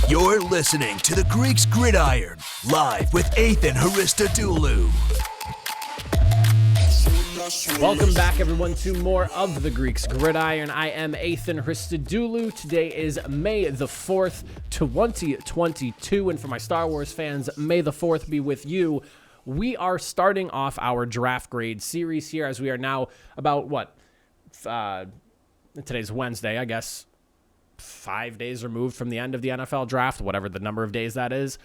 You're listening to the Greeks Gridiron, live with Ethan Haristodoulou. Welcome back, everyone, to more of the Greeks Gridiron. I am Ethan Haristodoulou. Today is May the 4th, 2022, and for my Star Wars fans, May the 4th be with you. We are starting off our draft grade series here, as we are now about, today's Wednesday, I guess, 5 days removed from the end of the NFL draft, whatever the number of days that is.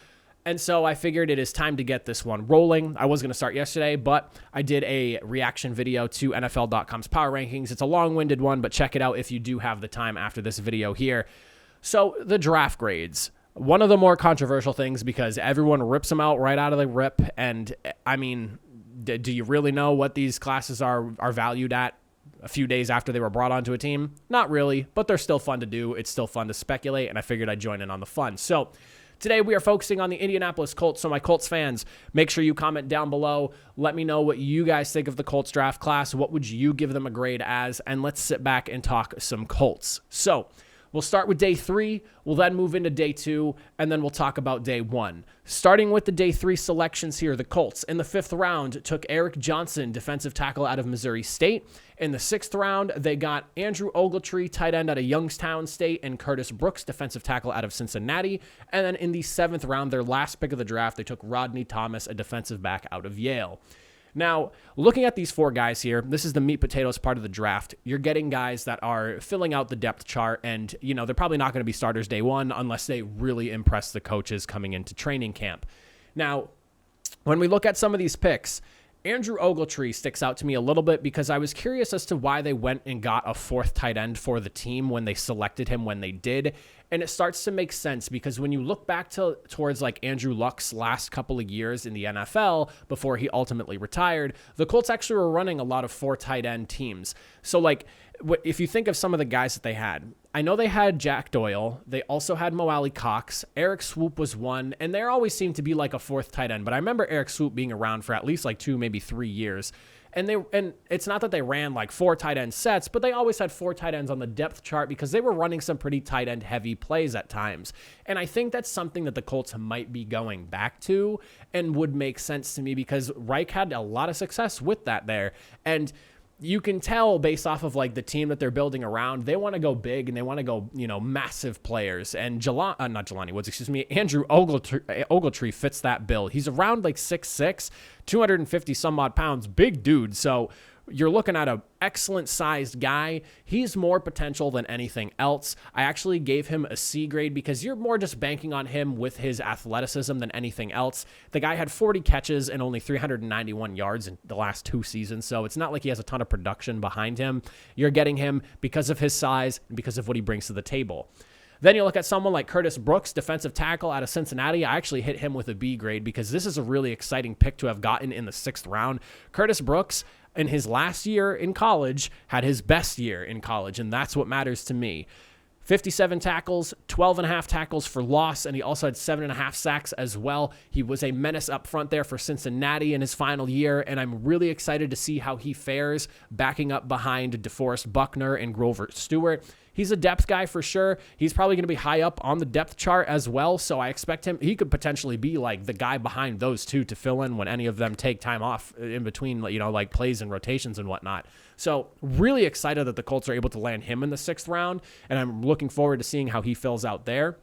And so I figured it is time to get this one rolling. I was going to start yesterday, but I did a reaction video to NFL.com's power rankings. It's a long-winded one, but check it out if you do have the time after this video here. So the draft grades, one of the more controversial things because everyone rips them out right out of the rip. And I mean, do you really know what these classes are valued at a few days after they were brought onto a team? Not really, but they're still fun to do. It's still fun to speculate, and I figured I'd join in on the fun. So today we are focusing on the Indianapolis Colts. So my Colts fans, make sure you comment down below. Let me know what you guys think of the Colts draft class. What would you give them a grade as? And let's sit back and talk some Colts. So we'll start with day 3. We'll then move into day 2, and then we'll talk about day 1. Starting with the day 3 selections here, the Colts in the 5th round took Eric Johnson, defensive tackle out of Missouri State. In the 6th round, they got Andrew Ogletree, tight end out of Youngstown State, and Curtis Brooks, defensive tackle out of Cincinnati. And then in the 7th round, their last pick of the draft, they took Rodney Thomas, a defensive back out of Yale. Now, looking at these 4 guys here, this is the meat potatoes part of the draft. You're getting guys that are filling out the depth chart, and, you know, they're probably not going to be starters day 1 unless they really impress the coaches coming into training camp. Now, when we look at some of these picks, Andrew Ogletree sticks out to me a little bit because I was curious as to why they went and got a 4th tight end for the team when they selected him when they did. And it starts to make sense because when you look back towards like Andrew Luck's last couple of years in the NFL before he ultimately retired, the Colts actually were running a lot of 4 tight end teams. So like if you think of some of the guys that they had, I know they had Jack Doyle. They also had Mo Alley Cox. Eric Swoop was one, and there always seemed to be like a 4th tight end. But I remember Eric Swoop being around for at least like 2, maybe 3 years. And it's not that they ran like 4 tight end sets, but they always had 4 tight ends on the depth chart because they were running some pretty tight end heavy plays at times. And I think that's something that the Colts might be going back to and would make sense to me because Reich had a lot of success with that there. And you can tell based off of like the team that they're building around, they want to go big and they want to go, you know, massive players. And Andrew Ogletree fits that bill. He's around like 6'6", 250 some odd pounds, big dude. So you're looking at an excellent sized guy. He's more potential than anything else. I actually gave him a C grade because you're more just banking on him with his athleticism than anything else. The guy had 40 catches and only 391 yards in the last 2 seasons. So it's not like he has a ton of production behind him. You're getting him because of his size and because of what he brings to the table. Then you look at someone like Curtis Brooks, defensive tackle out of Cincinnati. I actually hit him with a B grade because this is a really exciting pick to have gotten in the 6th round. Curtis Brooks, in his last year in college, had his best year in college, and that's what matters to me. 57 tackles, 12.5 tackles for loss, and he also had 7.5 sacks as well. He was a menace up front there for Cincinnati in his final year, and I'm really excited to see how he fares backing up behind DeForest Buckner and Grover Stewart. He's a depth guy for sure. He's probably going to be high up on the depth chart as well, so I expect he could potentially be like the guy behind those two to fill in when any of them take time off in between, you know, like plays and rotations and whatnot. So really excited that the Colts are able to land him in the 6th round, and I'm looking forward to seeing how he fills out there.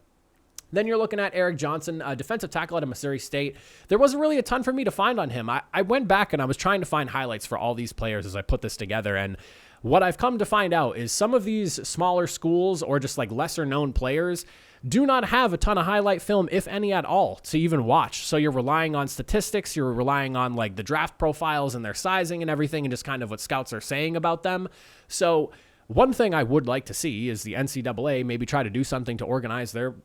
Then you're looking at Eric Johnson, a defensive tackle out of Missouri State. There wasn't really a ton for me to find on him. I went back and I was trying to find highlights for all these players as I put this together, and what I've come to find out is some of these smaller schools or just like lesser known players do not have a ton of highlight film, if any at all, to even watch. So you're relying on statistics, you're relying on like the draft profiles and their sizing and everything and just kind of what scouts are saying about them. So one thing I would like to see is the NCAA maybe try to do something to organize some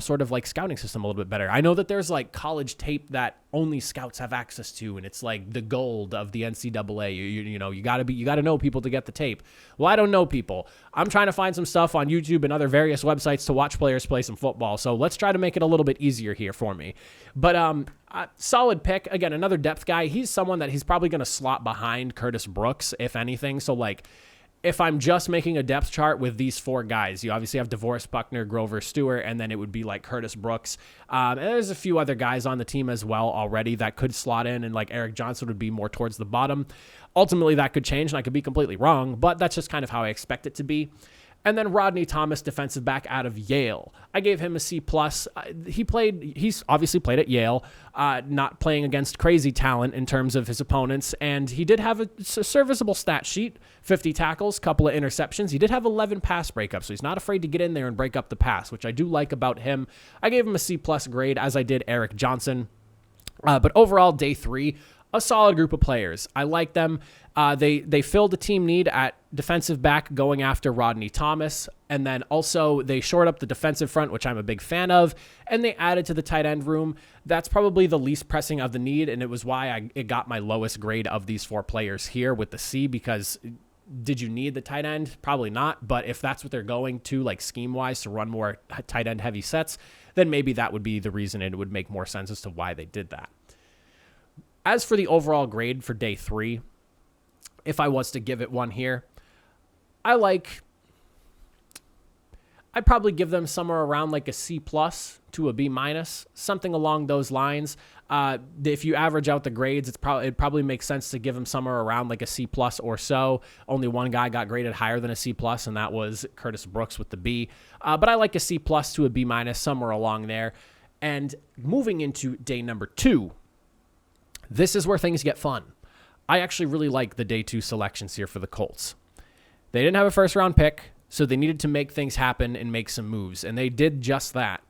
sort of like scouting system a little bit better. I know that there's like college tape that only scouts have access to, and it's like the gold of the NCAA. You got to know people to get the tape. Well, I don't know people. I'm trying to find some stuff on YouTube and other various websites to watch players play some football. So let's try to make it a little bit easier here for me. But solid pick. Again, another depth guy. He's someone that he's probably going to slot behind Curtis Brooks, if anything. So like, if I'm just making a depth chart with these 4 guys, you obviously have DeVorest, Buckner, Grover, Stewart, and then it would be like Curtis Brooks. And there's a few other guys on the team as well already that could slot in, and like Eric Johnson would be more towards the bottom. Ultimately, that could change, and I could be completely wrong, but that's just kind of how I expect it to be. And then Rodney Thomas, defensive back out of Yale. I gave him a C+. He's obviously played at Yale, not playing against crazy talent in terms of his opponents. And he did have a serviceable stat sheet, 50 tackles, couple of interceptions. He did have 11 pass breakups, so he's not afraid to get in there and break up the pass, which I do like about him. I gave him a C+ grade, as I did Eric Johnson. But overall, day 3, a solid group of players. I like them. They filled the team need at defensive back going after Rodney Thomas, and then also they shored up the defensive front, which I'm a big fan of, and they added to the tight end room. That's probably the least pressing of the need, and it was why it got my lowest grade of these 4 players here with the C, because did you need the tight end? Probably not, but if that's what they're going to, like scheme-wise, to run more tight end heavy sets, then maybe that would be the reason, and it would make more sense as to why they did that. As for the overall grade for day 3, if I was to give it one here, I'd probably give them somewhere around like a C+ to a B-, something along those lines. If you average out the grades, it probably makes sense to give them somewhere around like a C+ or so. Only one guy got graded higher than a C+, and that was Curtis Brooks with the B. But I like a C+ to a B-, somewhere along there. And moving into day number 2, this is where things get fun. I actually really like the day 2 selections here for the Colts. They didn't have a first-round pick, so they needed to make things happen and make some moves, and they did just that.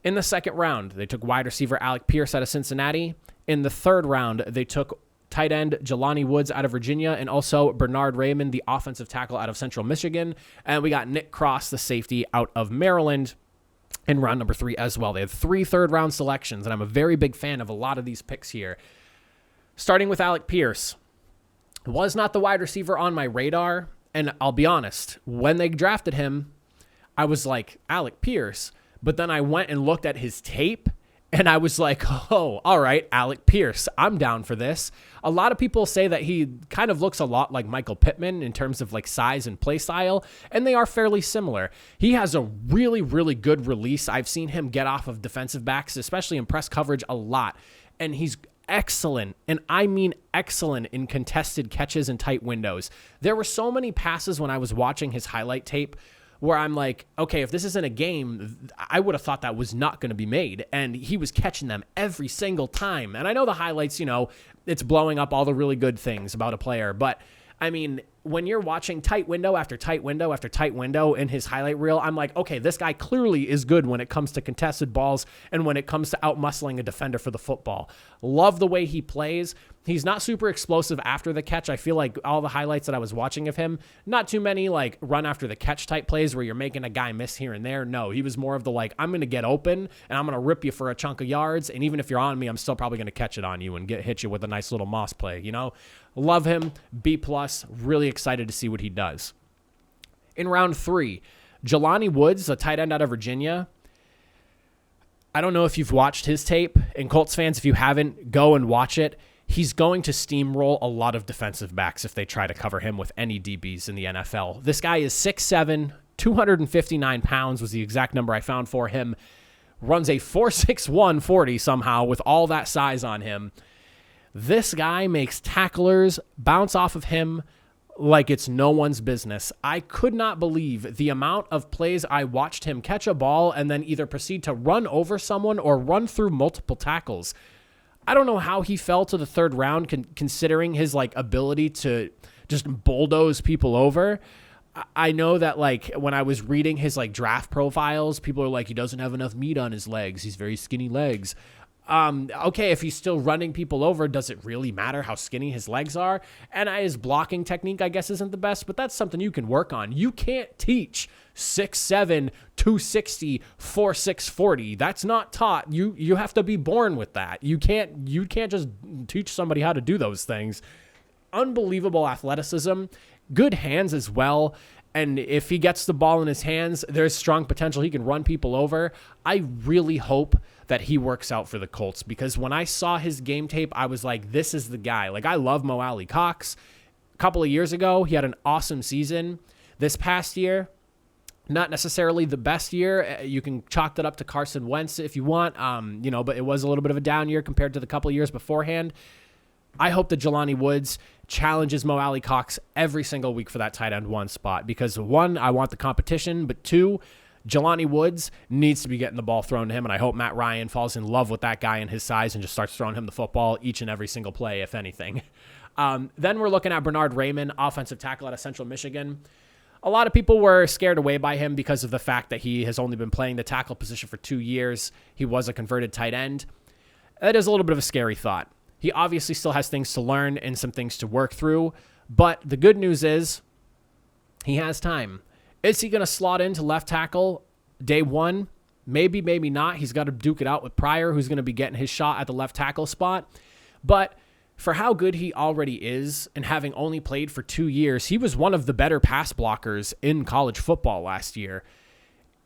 In the second round, they took wide receiver Alec Pierce out of Cincinnati. In the third round, they took tight end Jelani Woods out of Virginia, and also Bernard Raymond, the offensive tackle out of Central Michigan. And we got Nick Cross, the safety out of Maryland, in round number 3 as well. They had 3 third-round selections, and I'm a very big fan of a lot of these picks here. Starting with Alec Pierce, was not the wide receiver on my radar, and I'll be honest, when they drafted him, I was like, Alec Pierce, but then I went and looked at his tape, and I was like, oh, all right, Alec Pierce, I'm down for this. A lot of people say that he kind of looks a lot like Michael Pittman in terms of like size and play style, and they are fairly similar. He has a really, really good release. I've seen him get off of defensive backs, especially in press coverage, a lot, and he's excellent, and I mean excellent, in contested catches and tight windows. There were so many passes when I was watching his highlight tape where I'm like, okay, if this isn't a game, I would have thought that was not going to be made, and he was catching them every single time. And I know the highlights, it's blowing up all the really good things about a player, but I mean, when you're watching tight window after tight window after tight window in his highlight reel, I'm like, okay, this guy clearly is good when it comes to contested balls and when it comes to out-muscling a defender for the football. Love the way he plays. He's not super explosive after the catch. I feel like all the highlights that I was watching of him, not too many like run after the catch type plays where you're making a guy miss here and there. No, he was more of the like, I'm going to get open and I'm going to rip you for a chunk of yards. And even if you're on me, I'm still probably going to catch it on you and hit you with a nice little moss play, Love him. B+. Really excited to see what he does. In round 3, Jelani Woods, a tight end out of Virginia. I don't know if you've watched his tape. And Colts fans, if you haven't, go and watch it. He's going to steamroll a lot of defensive backs if they try to cover him with any DBs in the NFL. This guy is 6'7", 259 pounds was the exact number I found for him. Runs a 4.61 40 somehow with all that size on him. This guy makes tacklers bounce off of him like it's no one's business. I could not believe the amount of plays I watched him catch a ball and then either proceed to run over someone or run through multiple tackles. I don't know how he fell to the third round considering his ability to just bulldoze people over. I know that when I was reading his draft profiles, people are like, he doesn't have enough meat on his legs. He's very skinny legs. Okay, if he's still running people over, does it really matter how skinny his legs are? And his blocking technique, I guess, isn't the best, but that's something you can work on. You can't teach 6'7", 260, 4.6 40. That's not taught. You have to be born with that. You can't just teach somebody how to do those things. Unbelievable athleticism, good hands as well. And if he gets the ball in his hands, there's strong potential he can run people over. I really hope that he works out for the Colts because when I saw his game tape, I was like, this is the guy. I love Mo Alley Cox. a couple of years ago, he had an awesome season. This past year, not necessarily the best year. You can chalk that up to Carson Wentz if you want, but it was a little bit of a down year compared to the couple of years beforehand. I hope that Jelani Woods challenges Mo Alley Cox every single week for that tight end 1 spot because 1, I want the competition, but 2, Jelani Woods needs to be getting the ball thrown to him, and I hope Matt Ryan falls in love with that guy and his size and just starts throwing him the football each and every single play, if anything. Then we're looking at Bernard Raymond, offensive tackle out of Central Michigan. A lot of people were scared away by him because of the fact that he has only been playing the tackle position for 2 years. He was a converted tight end. That is a little bit of a scary thought. He obviously still has things to learn and some things to work through, but the good news is he has time. Is he going to slot into left tackle day 1? Maybe, maybe not. He's got to duke it out with Pryor, who's going to be getting his shot at the left tackle spot. But for how good he already is and having only played for 2 years, he was one of the better pass blockers in college football last year.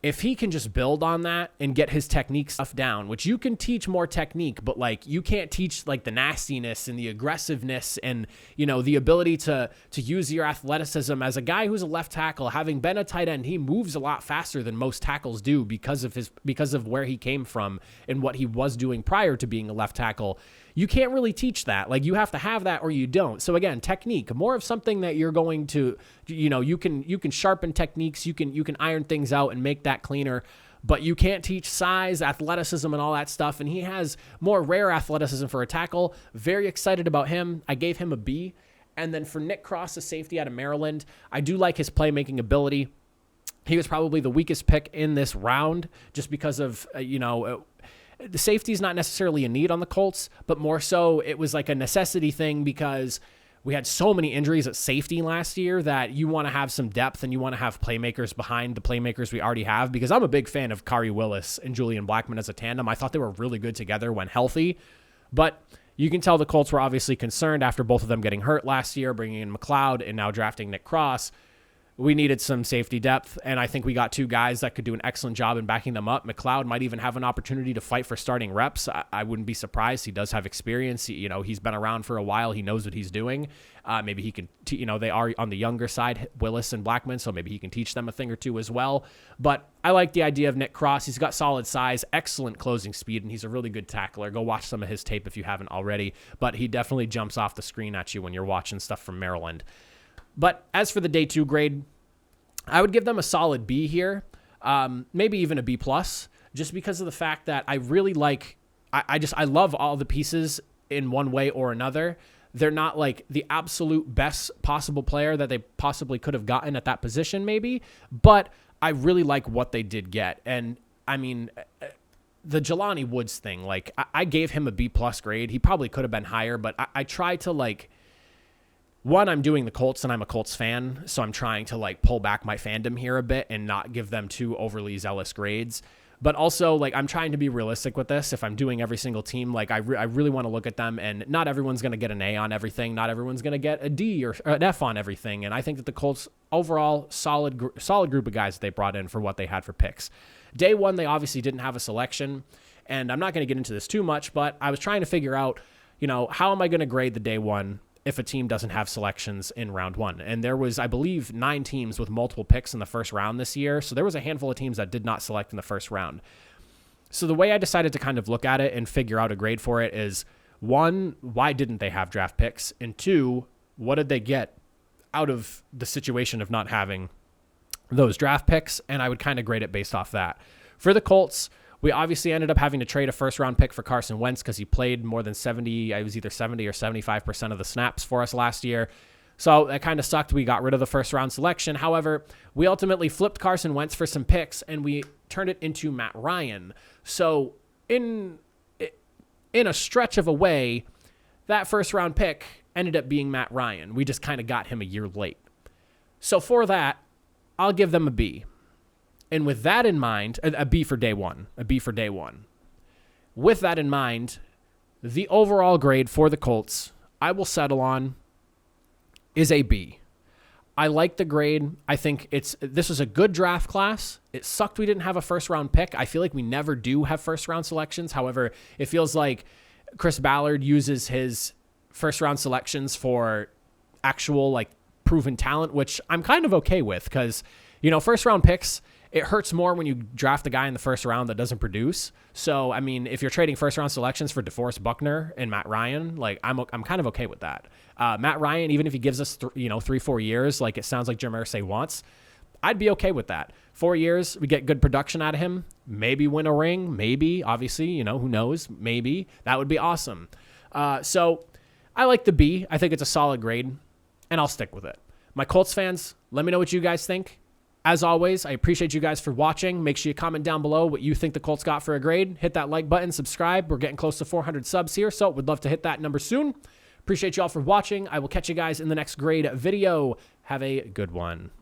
If he can just build on that and get his technique stuff down, which you can teach more technique, but you can't teach the nastiness and the aggressiveness and, the ability to use your athleticism. As a guy who's a left tackle, having been a tight end, he moves a lot faster than most tackles do because of where he came from and what he was doing prior to being a left tackle. You can't really teach that. You have to have that or you don't. So again, technique, more of something that you're going to, you can sharpen techniques, you can iron things out and make that cleaner, but you can't teach size, athleticism, and all that stuff. And he has more rare athleticism for a tackle. Very excited about him. I gave him a B. And then for Nick Cross, a safety out of Maryland, I do like his playmaking ability. He was probably the weakest pick in this round just because of, the safety is not necessarily a need on the Colts, but more so it was a necessity thing because we had so many injuries at safety last year that you want to have some depth and you want to have playmakers behind the playmakers we already have, because I'm a big fan of Kari Willis and Julian Blackmon as a tandem. I thought they were really good together when healthy, but you can tell the Colts were obviously concerned after both of them getting hurt last year, bringing in McLeod and now drafting Nick Cross. We needed some safety depth, and I think we got 2 guys that could do an excellent job in backing them up. McLeod might even have an opportunity to fight for starting reps. I wouldn't be surprised. He does have experience. He's been around for a while. He knows what he's doing. Maybe he can, they are on the younger side, Willis and Blackmon, so maybe he can teach them a thing or two as well. But I like the idea of Nick Cross. He's got solid size, excellent closing speed, and he's a really good tackler. Go watch some of his tape if you haven't already. But he definitely jumps off the screen at you when you're watching stuff from Maryland. But as for the day 2 grade, I would give them a solid B here, maybe even a B+, just because of the fact that I really I love all the pieces in one way or another. They're not the absolute best possible player that they possibly could have gotten at that position maybe, but I really like what they did get. And I mean, the Jelani Woods thing, I gave him a B+ grade. He probably could have been higher, but I try to one, I'm doing the Colts and I'm a Colts fan, so I'm trying to pull back my fandom here a bit and not give them too overly zealous grades. But also, I'm trying to be realistic with this. If I'm doing every single team, I really want to look at them, and not everyone's going to get an A on everything. Not everyone's going to get a D or an F on everything. And I think that the Colts, overall, solid group of guys that they brought in for what they had for picks. Day 1, they obviously didn't have a selection, and I'm not going to get into this too much, but I was trying to figure out, how am I going to grade the day 1 if a team doesn't have selections in round 1. And there was, I believe, 9 teams with multiple picks in the first round this year. So there was a handful of teams that did not select in the first round. So the way I decided to kind of look at it and figure out a grade for it is, 1, why didn't they have draft picks? And 2, what did they get out of the situation of not having those draft picks? And I would kind of grade it based off that. For the Colts, we obviously ended up having to trade a first-round pick for Carson Wentz because he played more than 70 or 75% of the snaps for us last year. So that kind of sucked. We got rid of the first-round selection. However, we ultimately flipped Carson Wentz for some picks, and we turned it into Matt Ryan. So in a stretch of a way, that first-round pick ended up being Matt Ryan. We just kind of got him a year late. So for that, I'll give them a B. And with that in mind, a B for day 1, a B for day 1. With that in mind, the overall grade for the Colts, I will settle on, is a B. I like the grade. I think this was a good draft class. It sucked we didn't have a first-round pick. I feel like we never do have first-round selections. However, it feels like Chris Ballard uses his first-round selections for actual like proven talent, which I'm kind of okay with because, first round picks, it hurts more when you draft a guy in the first round that doesn't produce. So, I mean, if you're trading first round selections for DeForest Buckner and Matt Ryan, like I'm kind of okay with that. Matt Ryan, even if he gives us 3-4 years, like it sounds like Jim Irsay wants, I'd be okay with that. 4 years, we get good production out of him, maybe win a ring, maybe, obviously, who knows, maybe. That would be awesome. So I like the B. I think it's a solid grade, and I'll stick with it. My Colts fans, let me know what you guys think. As always, I appreciate you guys for watching. Make sure you comment down below what you think the Colts got for a grade. Hit that like button, subscribe. We're getting close to 400 subs here, so would love to hit that number soon. Appreciate you all for watching. I will catch you guys in the next grade video. Have a good one.